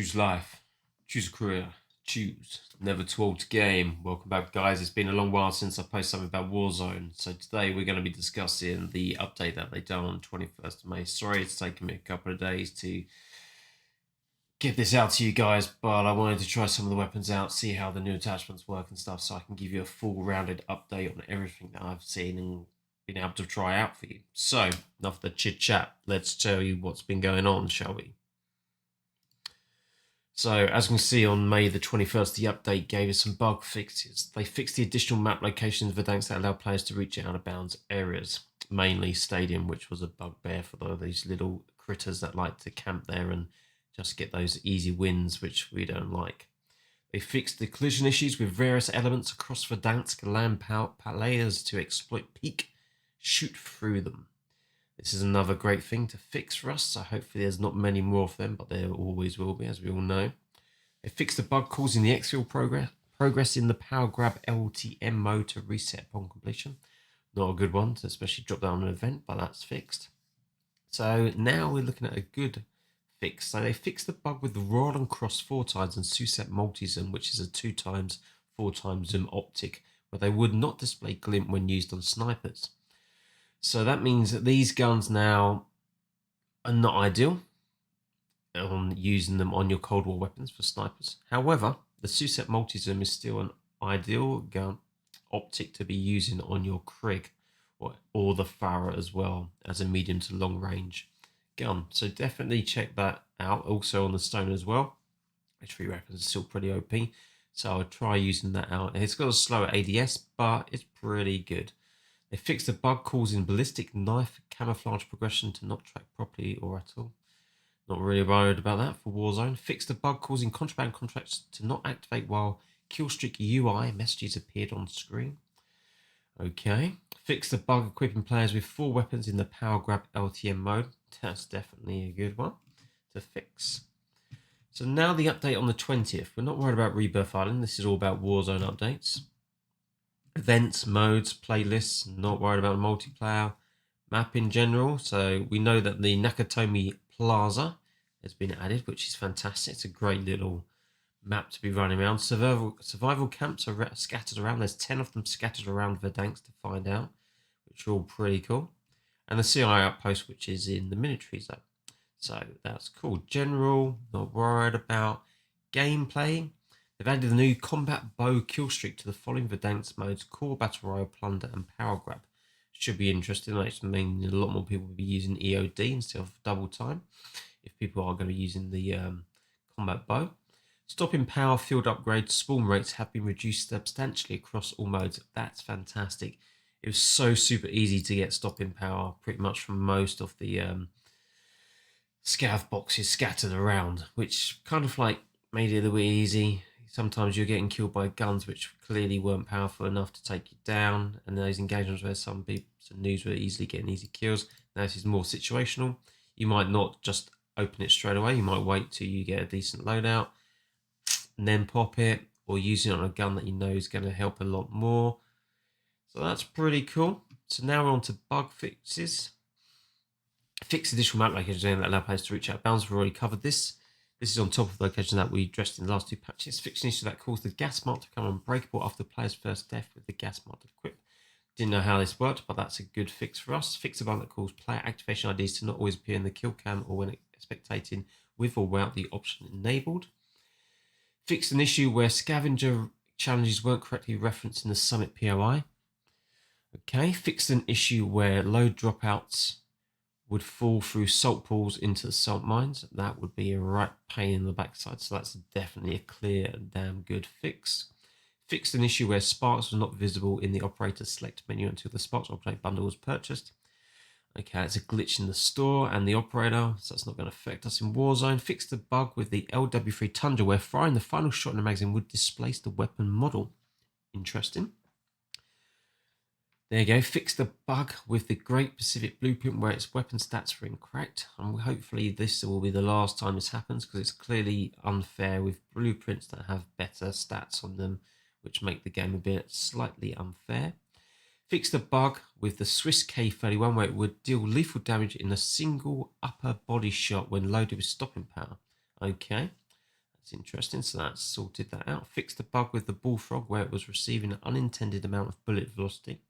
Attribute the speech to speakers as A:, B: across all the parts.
A: Choose life, choose a career, choose never to alter game. Welcome back, guys. It's been a long while since I posted something about Warzone. So today we're going to be discussing the update that they done on 21st of May. Sorry it's taken me a couple of days to get this out to you guys, but I wanted to try some of the weapons out, see how the new attachments work and stuff, so I can give you a full rounded update on everything that I've seen and been able to try out for you. So, enough of the chit chat. Let's tell you what's been going on, shall we? So, as you can see, on May the 21st, the update gave us some bug fixes. They fixed the additional map locations of Verdansk that allow players to reach out of bounds areas, mainly Stadium, which was a bugbear for these little critters that like to camp there and just get those easy wins, which we don't like. They fixed the collision issues with various elements across Verdansk land players to exploit peak, shoot through them. This is another great thing to fix for us, so hopefully there's not many more of them, but there always will be, as we all know. They fixed the bug causing the exfil progress in the power grab LTM mode to reset upon completion. Not a good one to especially drop down an event, but that's fixed. So now we're looking at a good fix. So they fixed the bug with the roll and cross 4x and Suset multi-zoom, which is a 2x, 4x zoom optic, where they would not display glint when used on snipers. So that means that these guns now are not ideal on using them on your Cold War weapons for snipers. However, the Suset multi-zoom is still an ideal gun optic to be using on your Krig or the Farah as well as a medium to long range gun. So definitely check that out. Also on the Stone as well. H3 weapons are still pretty OP. So I'll try using that out. It's got a slower ADS, but it's pretty good. They fixed the bug causing Ballistic Knife camouflage progression to not track properly or at all. Not really worried about that for Warzone. Fixed the bug causing contraband contracts to not activate while killstreak UI messages appeared on screen. Okay. Fixed the bug equipping players with 4 weapons in the power grab LTM mode. That's definitely a good one to fix. So now the update on the 20th. We're not worried about Rebirth Island. This is all about Warzone updates. Events, modes, playlists, not worried about multiplayer, map in general. So we know that the Nakatomi Plaza has been added, which is fantastic. It's a great little map to be running around. Survival camps are scattered around. There's 10 of them scattered around Verdansk to find out, which are all pretty cool. And the CI outpost, which is in the military zone. So that's cool. General, not worried about gameplay. They've added a new combat bow killstreak to the following Verdansk modes: core, battle royale, plunder, and power grab. Should be interesting. That means a lot more people will be using EOD instead of double time, if people are going to be using the combat bow. Stopping power field upgrades, spawn rates have been reduced substantially across all modes. That's fantastic. It was so super easy to get stopping power pretty much from most of the scav boxes scattered around, which kind of like made it a little bit easy. Sometimes you're getting killed by guns which clearly weren't powerful enough to take you down, and those engagements where some news were easily getting easy kills. Now this is more situational. You might not just open it straight away. You might wait till you get a decent loadout and then pop it, or use it on a gun that you know is going to help a lot more. So that's pretty cool. So now we're on to bug fixes. Fix additional map locations that allow players to reach out of bounds. We've already covered this. This is on top of the location that we addressed in the last 2 patches. Fix an issue that caused the gas mark to become unbreakable after the player's first death with the gas mark equipped. Didn't know how this worked, but that's a good fix for us. Fix a bug that caused player activation IDs to not always appear in the kill cam or when spectating with or without the option enabled. Fixed an issue where scavenger challenges weren't correctly referenced in the Summit POI. Okay, fixed an issue where load dropouts would fall through salt pools into the salt mines. That would be a right pain in the backside, so that's definitely a clear and damn good fix. Fixed an issue where sparks were not visible in the operator select menu until the sparks operator bundle was purchased. Okay, it's a glitch in the store and the operator, so that's not going to affect us in Warzone. Fixed the bug with the LW3 Tundra where firing the final shot in the magazine would displace the weapon model. Interesting. There you go. Fix the bug with the Great Pacific Blueprint where its weapon stats were incorrect. And hopefully this will be the last time this happens, because it's clearly unfair with blueprints that have better stats on them, which make the game a bit slightly unfair. Fix the bug with the Swiss K31 where it would deal lethal damage in a single upper body shot when loaded with stopping power. Okay. That's interesting. So that's sorted that out. Fixed the bug with the bullfrog where it was receiving an unintended amount of bullet velocity.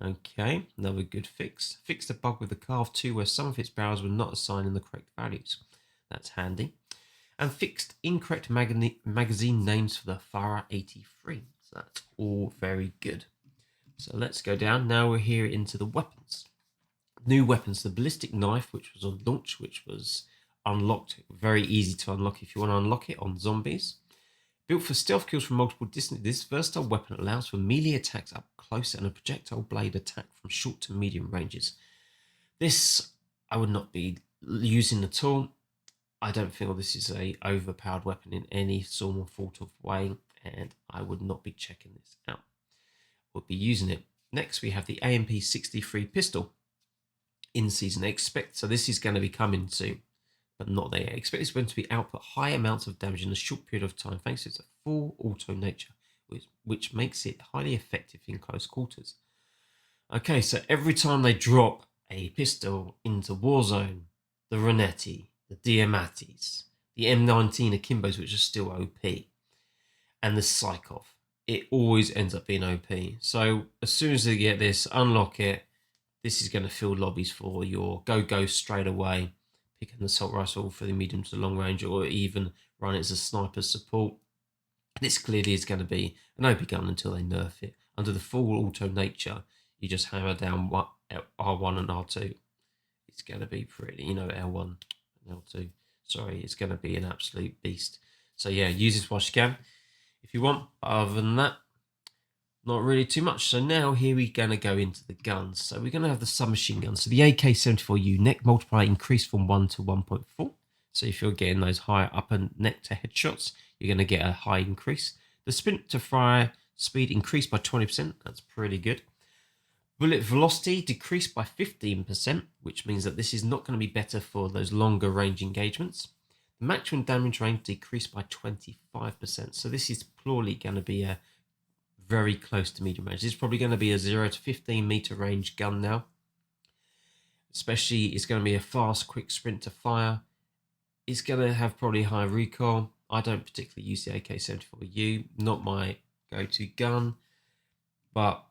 A: Okay, another good fix. Fixed the bug with the Carve 2 where some of its barrels were not assigning the correct values. That's handy. And fixed incorrect magazine names for the Farah 83. So that's all very good. So let's go down. Now we're here into the weapons. New weapons, the Ballistic Knife, which was on launch, which was unlocked. Very easy to unlock if you want to unlock it on zombies. Built for stealth kills from multiple distances, this versatile weapon allows for melee attacks up close and a projectile blade attack from short to medium ranges. This I would not be using at all. I don't feel this is a overpowered weapon in any sort of way, and I would not be checking this out. We'll be using it. Next, we have the Amp63 Pistol in season. So this is going to be coming soon, but not there. Expect this weapon to be output high amounts of damage in a short period of time thanks to its full auto nature, which makes it highly effective in close quarters. Okay, so every time they drop a pistol into Warzone, the Renetti, the Diamatis, the M19 Akimbos, which are still OP, and the Psychov, it always ends up being OP. So as soon as they get this, unlock it, this is going to fill lobbies for your go straight away, pick an assault rifle for the medium to long range, or even run it as a sniper support. This clearly is going to be an OP gun until they nerf it. Under the full auto nature, you just hammer down R1 and R2. It's going to be pretty, L1 and L2. Sorry, it's going to be an absolute beast. So yeah, use this while you can if you want. Other than that, not really too much. So now here we're going to go into the guns. So we're going to have the submachine gun. So the AK-74U neck multiplier increased from 1 to 1.4. So if you're getting those higher upper neck to headshots, you're going to get a high increase. The sprint to fire speed increased by 20%. That's pretty good. Bullet velocity decreased by 15%, which means that this is not going to be better for those longer range engagements. The maximum damage range decreased by 25%. So this is purely going to be a very close to medium range. This is probably going to be a 0 to 15 meter range gun now. Especially, it's going to be a fast, quick sprint to fire. It's going to have probably high recoil. I don't particularly use the AK-74U. Not my go-to gun. But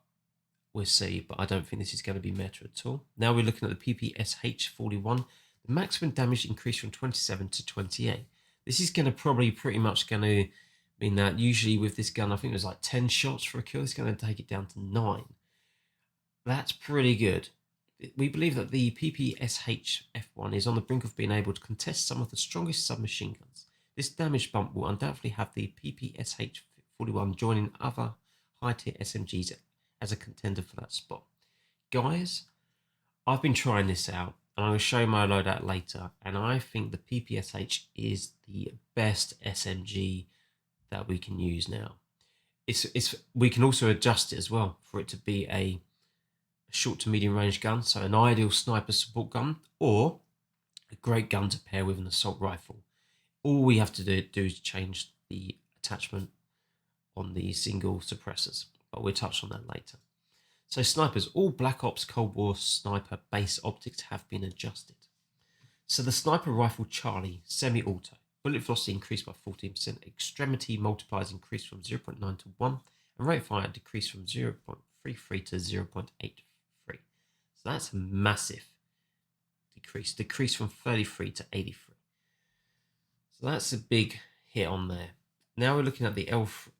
A: we'll see. But I don't think this is going to be meta at all. Now we're looking at the PPsh 41. The maximum damage increased from 27 to 28. This is going to probably pretty much going to mean that usually with this gun, I think it was like 10 shots for a kill. It's going to take it down to 9. That's pretty good. We believe that the PPsh F1 is on the brink of being able to contest some of the strongest submachine guns. This damage bump will undoubtedly have the PPsh 41 joining other high-tier SMGs as a contender for that spot. Guys, I've been trying this out, and I'm going to show my loadout later, and I think the PPsh is the best SMG that we can use now. We can also adjust it as well for it to be a short to medium range gun, so an ideal sniper support gun or a great gun to pair with an assault rifle. All we have to do is change the attachment on the single suppressors, but we'll touch on that later. So snipers, all Black Ops Cold War sniper base optics have been adjusted. So the sniper rifle Charlie semi-auto. Bullet velocity increased by 14%, extremity multipliers increased from 0.9 to 1, and rate of fire decreased from 0.33 to 0.83. So that's a massive decrease from 33 to 83. So that's a big hit on there. Now we're looking at the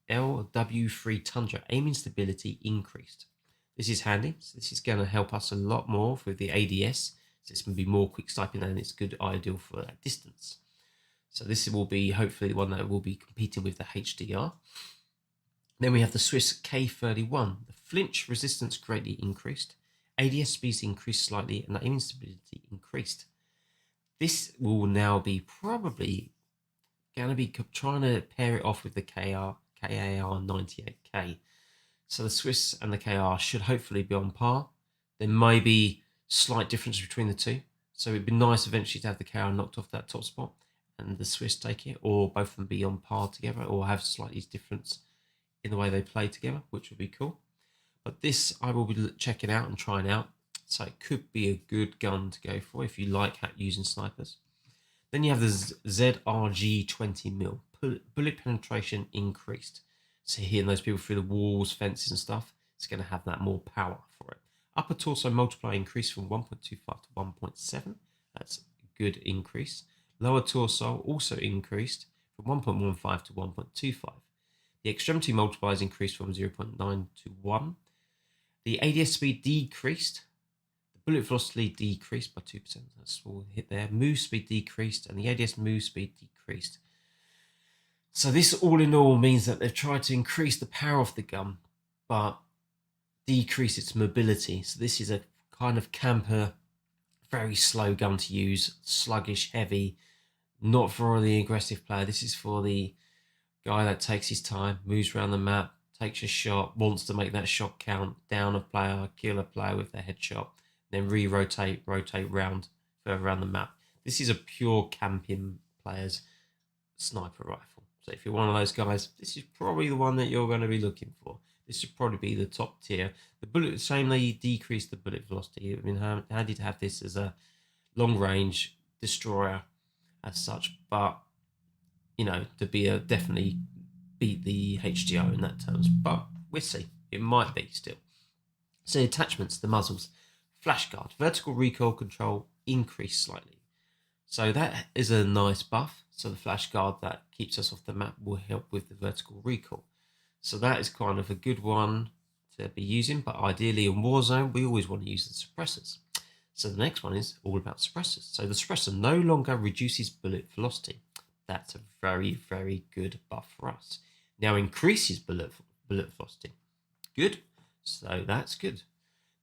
A: LW3 Tundra. Aiming stability increased. This is handy. So this is going to help us a lot more with the ADS. So it's going to be more quick sniping and it's good ideal for that distance. So this will be hopefully the one that will be competing with the HDR. Then we have the Swiss K31. The flinch resistance greatly increased. ADS speeds increased slightly and the aiming stability increased. This will now be probably going to be trying to pair it off with the KAR 98K. So the Swiss and the KR should hopefully be on par. There may be slight difference between the two. So it'd be nice eventually to have the KR knocked off that top spot and the Swiss take it, or both of them be on par together, or have slightly difference in the way they play together, which would be cool. But this I will be checking out and trying out. So it could be a good gun to go for if you like using snipers. Then you have the ZRG 20mm bullet penetration increased. So hitting those people through the walls, fences and stuff, it's going to have that more power for it. Upper torso multiplier increased from 1.25 to 1.7. That's a good increase. Lower torso also increased from 1.15 to 1.25. The extremity multipliers increased from 0.9 to 1. The ADS speed decreased. The bullet velocity decreased by 2%. That's a small hit there. Move speed decreased, and the ADS move speed decreased. So this all in all means that they've tried to increase the power of the gun, but decrease its mobility. So this is a kind of camper, very slow gun to use, sluggish, heavy, not for the aggressive player. This is for the guy that takes his time, moves around the map, takes a shot, wants to make that shot count, down a player, kill a player with their headshot, then rotate round further around the map. This is a pure camping player's sniper rifle. So if you're one of those guys, this is probably the one that you're going to be looking for. This should probably be the top tier. The bullet, same they decreased the bullet velocity. I mean, handy to have this as a long range destroyer as such, but you know, to be a definitely beat the HGO in that terms. But we'll see. It might be still. So attachments, the muzzles, flash guard, vertical recoil control increased slightly. So that is a nice buff. So the flash guard that keeps us off the map will help with the vertical recoil. So that is kind of a good one to be using, but ideally in Warzone, we always want to use the suppressors. So the next one is all about suppressors. So the suppressor no longer reduces bullet velocity. That's a very, very good buff for us. Now increases bullet velocity. Good. So that's good.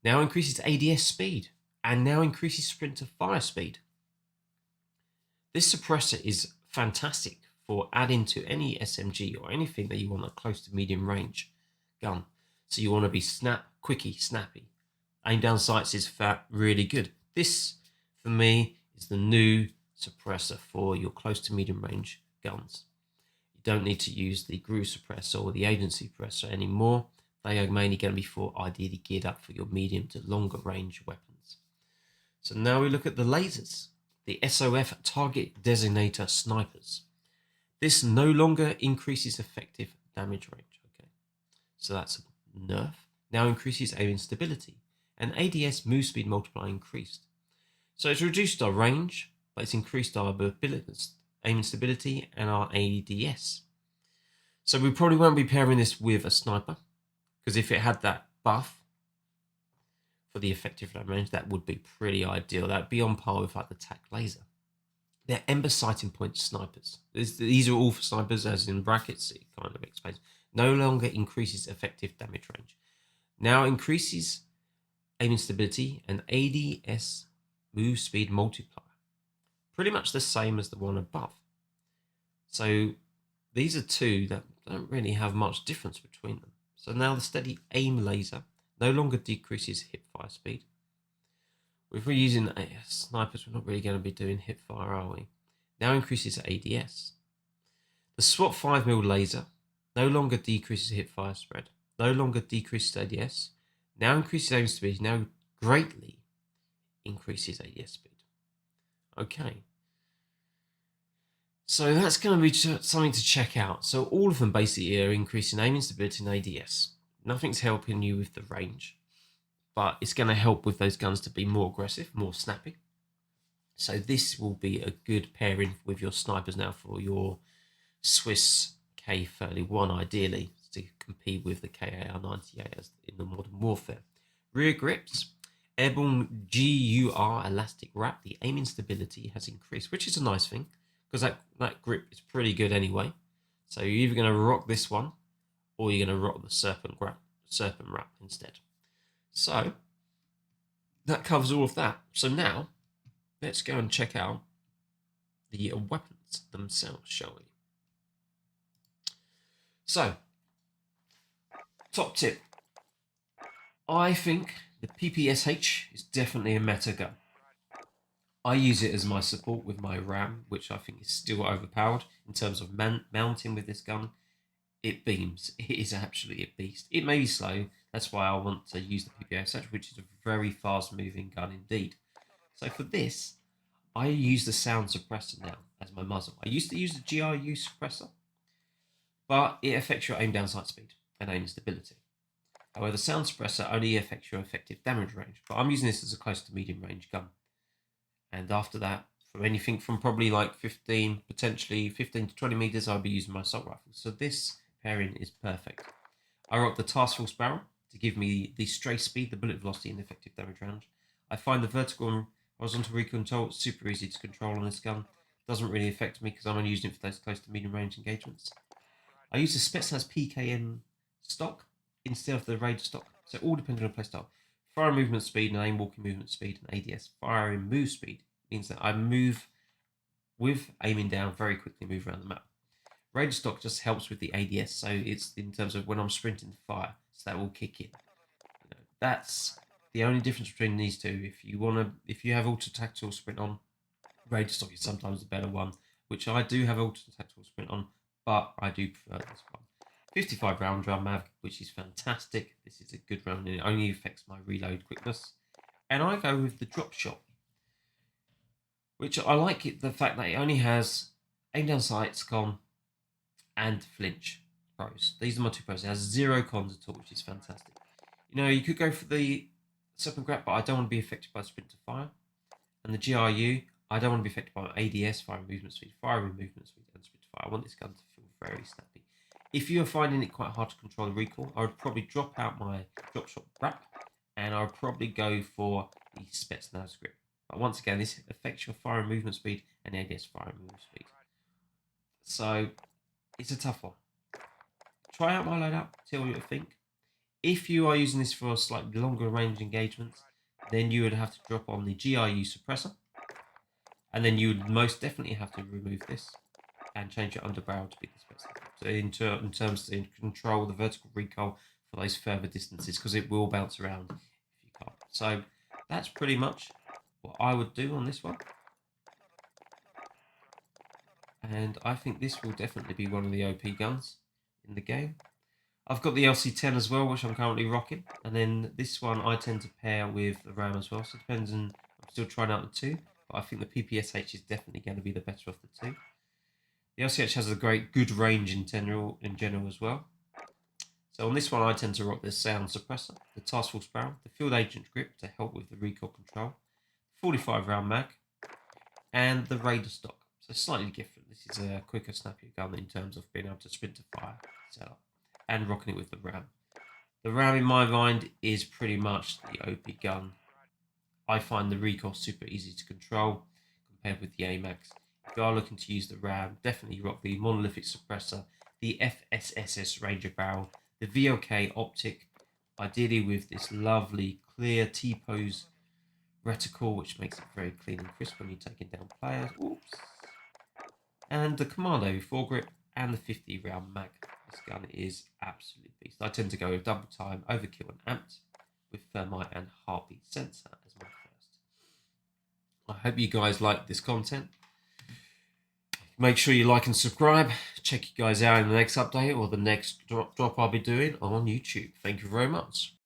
A: Now increases ADS speed and now increases sprinter fire speed. This suppressor is fantastic for adding to any SMG or anything that you want a close to medium range gun. So you want to be quicky, snappy. Aim down sights is really good. This, for me, is the new suppressor for your close to medium range guns. You don't need to use the GRU suppressor or the agency suppressor anymore. They are mainly going to be for ideally geared up for your medium to longer range weapons. So now we look at the lasers. The SOF target designator snipers. This no longer increases effective damage range. Okay, so that's a nerf. Now increases aiming stability, and ADS move speed multiplier increased. So it's reduced our range, but it's increased our aiming stability and our ADS. So we probably won't be pairing this with a sniper, because if it had that buff for the effective range, that would be pretty ideal. That would be on par with like the TAC laser. They're Ember sighting point snipers. These are all for snipers, as in brackets, it kind of explains. No longer increases effective damage range. Now increases aiming stability and ADS move speed multiplier. Pretty much the same as the one above. So these are two that don't really have much difference between them. So now the steady aim laser no longer decreases hip fire speed. If we're using snipers, we're not really going to be doing hip fire, are we? Now increases ADS. The SWAT 5mm laser no longer decreases hip fire spread, no longer decreases ADS, now increases aim speed, now greatly increases ADS speed. Okay. So that's going to be something to check out. So all of them basically are increasing aiming stability and ADS. Nothing's helping you with the range, but it's going to help with those guns to be more aggressive, more snappy. So this will be a good pairing with your snipers now for your Swiss K31, ideally, to compete with the KAR98 as in the modern warfare. Rear grips, airborne GUR elastic wrap. The aiming stability has increased, which is a nice thing, because that grip is pretty good anyway. So you're either going to rock this one, or you're going to rock the serpent wrap instead. So that covers all of that. So now let's go and check out the weapons themselves, shall we? So, top tip. I think the PPsh is definitely a meta gun. I use it as my support with my RAM, which I think is still overpowered in terms of mounting with this gun. It beams. It is actually a beast. It may be slow. That's why I want to use the PPsh, which is a very fast-moving gun indeed. So for this, I use the sound suppressor now as my muzzle. I used to use the GRU suppressor, but it affects your aim down sight speed and aim stability. However, the sound suppressor only affects your effective damage range, but I'm using this as a close to medium range gun. And after that, from anything from probably like 15, potentially 15 to 20 meters, I'll be using my assault rifle. So this pairing is perfect. I rock the task force barrel to give me the stray speed, the bullet velocity, and effective damage range. I find the vertical and horizontal recoil super easy to control on this gun. Doesn't really affect me because I'm only using it for those close to medium range engagements. I use the Suppressors PKM stock instead of the Raider stock, so all depending on playstyle. Firing movement speed and aim walking movement speed and ADS. Firing move speed means that I move with aiming down very quickly, move around the map. Raider stock just helps with the ADS, so it's in terms of when I'm sprinting to fire, so that will kick in. That's the only difference between these two. If you have auto tactical sprint on, Raider stock is sometimes the better one, which I do have auto tactical sprint on, but I do prefer this one. 55 round drum mag, which is fantastic. This is a good round and it only affects my reload quickness. And I go with the drop shot, which I like the fact that it only has aim down sight, SCON, and flinch pros. These are my two pros. It has 0 cons at all, which is fantastic. You could go for the sup and grab, but I don't want to be affected by sprint to fire. And the GRU, I don't want to be affected by ADS, firing movement speed, firing movement speed, and sprint to fire. I want this gun to feel very snappy. If you're finding it quite hard to control the recoil, I would probably drop out my drop shot wrap, and I would probably go for the Spetsnaz grip. But once again, this affects your firing movement speed and ADS firing movement speed. So it's a tough one. Try out my loadout, tell me what you think. If you are using this for slightly longer range engagements, then you would have to drop on the GRU suppressor, and then you would most definitely have to remove this and change your underbarrel to be the Spetsnaz. So in terms to control the vertical recoil for those further distances, because it will bounce around if you can't. So that's pretty much what I would do on this one. And I think this will definitely be one of the OP guns in the game. I've got the LC10 as well, which I'm currently rocking. And then this one I tend to pair with the RAM as well. So it depends on, I'm still trying out the two. But I think the PPsh is definitely going to be the better of the two. The LCH has a good range in general as well. So on this one, I tend to rock the sound suppressor, the task force barrel, the field agent grip to help with the recoil control, 45 round mag, and the Raider stock. So slightly different. This is a quicker, snappier gun in terms of being able to sprint to fire setup, and rocking it with the RAM. The RAM, in my mind, is pretty much the OP gun. I find the recoil super easy to control compared with the AMAX. If you are looking to use the RAM, definitely rock the monolithic suppressor, the FSSS Ranger barrel, the VLK optic, ideally with this lovely clear T-pose reticle, which makes it very clean and crisp when you're taking down players. Oops. And the Commando foregrip and the 50 round mag. This gun is absolute beast. I tend to go with double time, overkill, and amped with thermite and heartbeat sensor as my first. I hope you guys like this content. Make sure you like and subscribe. Check you guys out in the next update or the next drop I'll be doing on YouTube. Thank you very much.